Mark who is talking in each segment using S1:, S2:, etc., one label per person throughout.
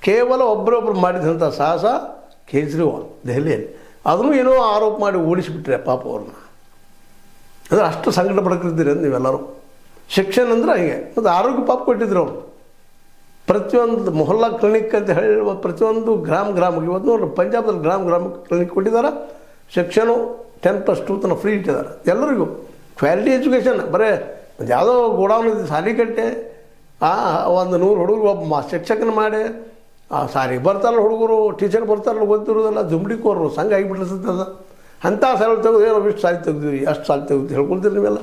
S1: ಕೇವಲ ಒಬ್ಬರೊಬ್ಬರು ಮಾಡಿದಂಥ ಸಾಹಸ ಕೇಜ್ರಿವಾಲ್ ದೆಹಲಿಯಲ್ಲಿ ಅದನ್ನು ಏನೋ ಆರೋಪ ಮಾಡಿ ಓಡಿಸಿಬಿಟ್ರೆ ಪಾಪ ಅವ್ರನ್ನ. ಅಂದರೆ ಅಷ್ಟು ಸಂಕಟ ಪಡ್ಕಿದ್ದೀರಿ ಅಂತ ನೀವೆಲ್ಲರೂ. ಶಿಕ್ಷಣ ಅಂದರೆ ಹೀಗೆ. ಮತ್ತು ಆರೋಗ್ಯ ಪಾಪ ಕೊಟ್ಟಿದ್ರು ಅವರು. ಪ್ರತಿಯೊಂದು ಮೊಹಲ್ಲಾ ಕ್ಲಿನಿಕ್ ಅಂತ ಹೇಳುವ ಪ್ರತಿಯೊಂದು ಗ್ರಾಮಕ್ಕೆ ಇವತ್ತು ನೋಡಿ ಪಂಜಾಬದಲ್ಲಿ ಗ್ರಾಮಕ್ಕೆ ಕ್ಲಿನಿಕ್ ಕೊಟ್ಟಿದ್ದಾರೆ. ಶಿಕ್ಷಣ 10+2 ತನಕ ಫ್ರೀ ಇಟ್ಟಿದ್ದಾರೆ ಎಲ್ಲರಿಗೂ. Quality education. ಬರೀ ಯಾವುದೋ ಗೋಡೌನ್ ಸಾಲಿ ಕಟ್ಟೆ ಒಂದು 100 ಹುಡುಗರು ಒಬ್ಬ ಶಿಕ್ಷಕನ ಮಾಡಿ ಸಾರಿ ಬರ್ತಾರಲ್ಲ ಹುಡುಗರು, ಟೀಚರ್ ಬರ್ತಾರಲ್ಲ ಗೊತ್ತಿರೋದಲ್ಲ, ಜುಂಬಡಿಕೋರು ಸಂಘ ಆಗಿಬಿಟ್ಟಿರ್ತದ. ಅಂಥ ಸಾಲ ತೆಗೆದು ಏನೋ ಇಷ್ಟು ಸಾಲಿ ತೆಗೆದಿವಿ ಅಷ್ಟು ಸಾಲಿ ತೆಗೆದು ಹೇಳ್ಕೊಳ್ತೀರಿ ನೀವೆಲ್ಲ.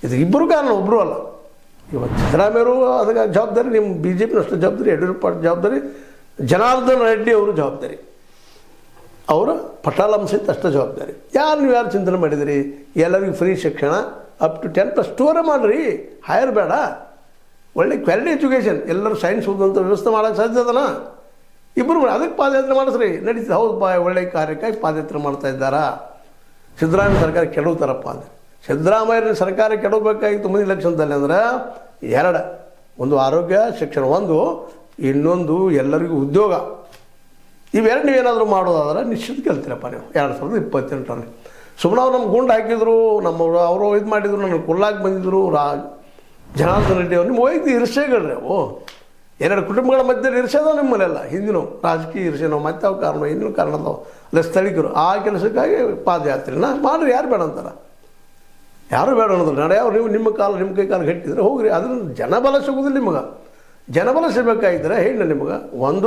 S1: ಇದು ಇಬ್ಬರು ಕಾರಣ, ಒಬ್ಬರು ಅಲ್ಲ. ಇವತ್ತು ಸಿದ್ದರಾಮಯ್ಯರು ಅದಕ್ಕೆ ಜವಾಬ್ದಾರಿ, ನಿಮ್ಮ BJP ಅಷ್ಟು ಜವಾಬ್ದಾರಿ, ಯಡಿಯೂರಪ್ಪ ಜವಾಬ್ದಾರಿ, ಜನಾರ್ದನ್ ರೆಡ್ಡಿ ಅವರು ಜವಾಬ್ದಾರಿ, ಅವರ ಪಟಾಳಂ ಸಹಿತ ಅಷ್ಟು ಜವಾಬ್ದಾರಿ. ನೀವು ಯಾರು ಚಿಂತನೆ ಮಾಡಿದಿರಿ? ಎಲ್ಲರಿಗೂ ಫ್ರೀ ಶಿಕ್ಷಣ ಅಪ್ ಟು 10+2 ಮಾಡಿರಿ, ಹೈಯರ್ ಬೇಡ. ಒಳ್ಳೆ ಕ್ವಾಲಿಟಿ ಎಜುಕೇಷನ್, ಎಲ್ಲರೂ ಸೈನ್ಸ್ ಓದುವಂಥ ವ್ಯವಸ್ಥೆ ಮಾಡೋಕ್ಕೆ ಸಾಧ್ಯ ಅದನ. ಇಬ್ಬರು ಅದಕ್ಕೆ ಪಾದಯಾತ್ರೆ ಮಾಡಿಸ್ರಿ, ನಡೀತದೆ. ಹೌದು ಒಳ್ಳೆಯ ಕಾರ್ಯಕ್ಕಾಗಿ ಪಾದಯಾತ್ರೆ ಮಾಡ್ತಾ ಇದ್ದಾರಾ? ಸಿದ್ದರಾಮಯ್ಯ ಸರ್ಕಾರ ಕೆಡವುತ್ತಾರಪ್ಪ ಅಂದರೆ. ಸಿದ್ದರಾಮಯ್ಯನ ಸರ್ಕಾರ ಕೆಡಬೇಕಾಗಿತ್ತು ಮುಂದಿನ ಎಲೆಕ್ಷನ್ದಲ್ಲಿ ಅಂದರೆ 2, ಒಂದು ಆರೋಗ್ಯ ಶಿಕ್ಷಣ, ಇನ್ನೊಂದು ಎಲ್ಲರಿಗೂ ಉದ್ಯೋಗ. ಇವೆರಡು ನೀವೇನಾದರೂ ಮಾಡೋದಾದ್ರೆ ನಿಶ್ಚಿತ ಗೆಲ್ತೀರಪ್ಪ ನೀವು 2028ರಲ್ಲಿ. ಸುಮ್ಮನೆ ಅವ್ರು ನಮ್ಗೆ ಗುಂಡು ಹಾಕಿದ್ರು, ಅವರು ಇದು ಮಾಡಿದ್ರು, ನನಗೆ ಕೊಲ್ಲಾಗಿ ಬಂದಿದ್ದರು ಜನಾರ್ದನ್ ರೆಡ್ಡಿ ಅವ್ರು. ನಿಮ್ಮ ವೈದ್ಯ ಇರ್ಸೆಗಳ್ರಿ ಅವು. 2 ಕುಟುಂಬಗಳ ಮಧ್ಯೆ ಇರ್ಸೋದವು ನಿಮ್ಮಲ್ಲೆಲ್ಲ. ಹಿಂದಿನವು ರಾಜಕೀಯ ಇರ್ಸೇನೋ ಮತ್ತೆ ಅವು ಕಾರಣ, ಇನ್ನೂ ಕಾರಣ ಅದಾವೆ. ಅಲ್ಲ ಸ್ಥಳೀಕರು ಆ ಕೆಲಸಕ್ಕಾಗಿ ಪಾದಯಾತ್ರೆನ ಮಾಡಿರಿ. ಯಾರು ಬೇಡ ಅಂತಾರೆ? ಯಾರು ಬೇಡ ಅನ್ನೋದು. ನಡೆಯವ್ರು ನೀವು ನಿಮ್ಮ ಕೈ ಕಾಲು ಗಟ್ಟಿದ್ರೆ ಹೋಗ್ರಿ. ಅದನ್ನು ಜನಬಲ ಸಿಗೋದಿಲ್ಲ ನಿಮಗೆ. ಜನಬಲ ಸಿಗಬೇಕಾಗಿದ್ದರೆ ಹೇಳಿ ನಿಮಗೆ. ಒಂದು